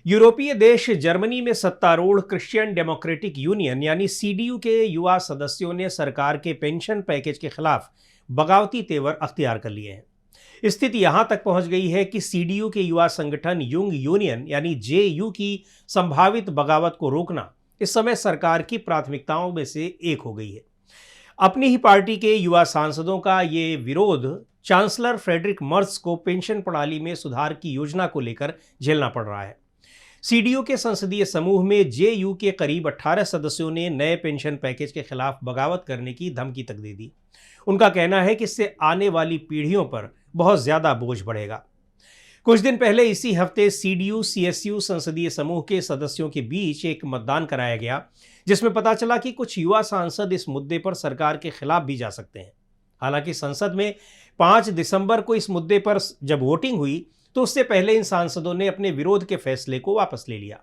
यूरोपीय देश जर्मनी में सत्तारूढ़ क्रिश्चियन डेमोक्रेटिक यूनियन यानी सीडीयू के युवा सदस्यों ने सरकार के पेंशन पैकेज के खिलाफ बगावती तेवर अख्तियार कर लिए हैं। स्थिति यहां तक पहुंच गई है कि सीडीयू के युवा संगठन युंग यूनियन यानी जेयू की संभावित बगावत को रोकना इस समय सरकार की प्राथमिकताओं में से एक हो गई है। अपनी ही पार्टी के युवा सांसदों का ये विरोध चांसलर फ्रेडरिक मर्ज को पेंशन प्रणाली में सुधार की योजना को लेकर झेलना पड़ रहा है। सीडीयू के संसदीय समूह में जेयू के करीब 18 सदस्यों ने नए पेंशन पैकेज के खिलाफ बगावत करने की धमकी तक दे दी। उनका कहना है कि इससे आने वाली पीढ़ियों पर बहुत ज्यादा बोझ बढ़ेगा। कुछ दिन पहले इसी हफ्ते सीडीयू सीएसयू संसदीय समूह के सदस्यों के बीच एक मतदान कराया गया, जिसमें पता चला कि कुछ युवा सांसद इस मुद्दे पर सरकार के खिलाफ भी जा सकते हैं। हालांकि संसद में 5 दिसंबर को इस मुद्दे पर जब वोटिंग हुई तो उससे पहले इन सांसदों ने अपने विरोध के फैसले को वापस ले लिया।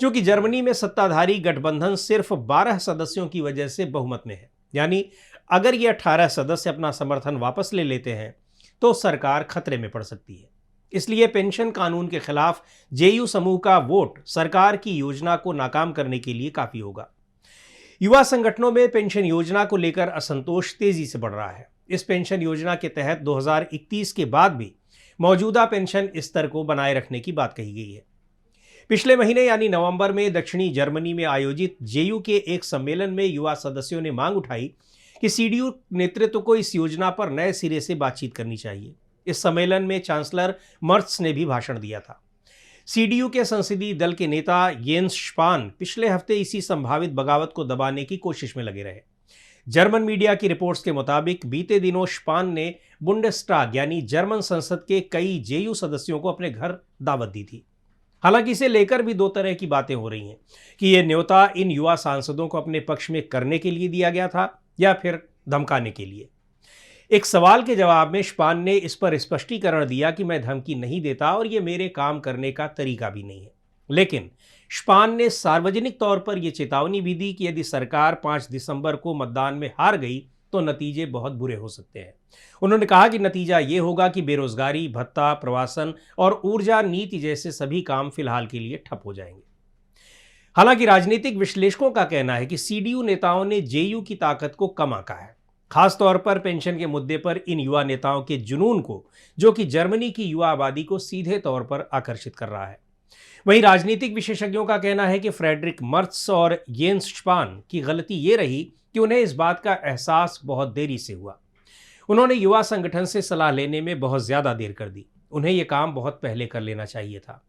क्योंकि जर्मनी में सत्ताधारी गठबंधन सिर्फ 12 सदस्यों की वजह से बहुमत में है, यानी अगर ये 18 सदस्य अपना समर्थन वापस ले लेते हैं तो सरकार खतरे में पड़ सकती है। इसलिए पेंशन कानून के खिलाफ जेयू समूह का वोट सरकार की योजना को नाकाम करने के लिए काफी होगा। युवा संगठनों में पेंशन योजना को लेकर असंतोष तेजी से बढ़ रहा है। इस पेंशन योजना के तहत 2031 के बाद भी मौजूदा पेंशन स्तर को बनाए रखने की बात कही गई है। पिछले महीने यानी नवंबर में दक्षिणी जर्मनी में आयोजित जेयू के एक सम्मेलन में युवा सदस्यों ने मांग उठाई कि सीडीयू नेतृत्व को इस योजना पर नए सिरे से बातचीत करनी चाहिए। इस सम्मेलन में चांसलर मर्ज ने भी भाषण दिया था। सीडीयू के संसदीय दल के नेता येंस स्पान पिछले हफ्ते इसी संभावित बगावत को दबाने की कोशिश में लगे रहे। जर्मन मीडिया की रिपोर्ट्स के मुताबिक बीते दिनों स्पान ने बुंडेस्टाग यानी जर्मन संसद के कई जेयू सदस्यों को अपने घर दावत दी थी। हालांकि इसे लेकर भी दो तरह की बातें हो रही हैं कि यह न्योता इन युवा सांसदों को अपने पक्ष में करने के लिए दिया गया था या फिर धमकाने के लिए। एक सवाल के जवाब में स्पान ने इस पर स्पष्टीकरण दिया कि मैं धमकी नहीं देता और ये मेरे काम करने का तरीका भी नहीं है। लेकिन स्पान ने सार्वजनिक तौर पर यह चेतावनी भी दी कि यदि सरकार 5 दिसंबर को मतदान में हार गई तो नतीजे बहुत बुरे हो सकते हैं। उन्होंने कहा कि नतीजा ये होगा कि बेरोजगारी भत्ता, प्रवासन और ऊर्जा नीति जैसे सभी काम फिलहाल के लिए ठप हो जाएंगे। हालांकि राजनीतिक विश्लेषकों का कहना है कि सीडीयू नेताओं ने जेयू की ताकत को कम आंका है, खासतौर पर पेंशन के मुद्दे पर इन युवा नेताओं के जुनून को, जो कि जर्मनी की युवा आबादी को सीधे तौर पर आकर्षित कर रहा है। वहीं राजनीतिक विशेषज्ञों का कहना है कि फ्रेडरिक मर्ज और येंस स्पान की गलती ये रही कि उन्हें इस बात का एहसास बहुत देरी से हुआ। उन्होंने युवा संगठन से सलाह लेने में बहुत ज्यादा देर कर दी। उन्हें यह काम बहुत पहले कर लेना चाहिए था।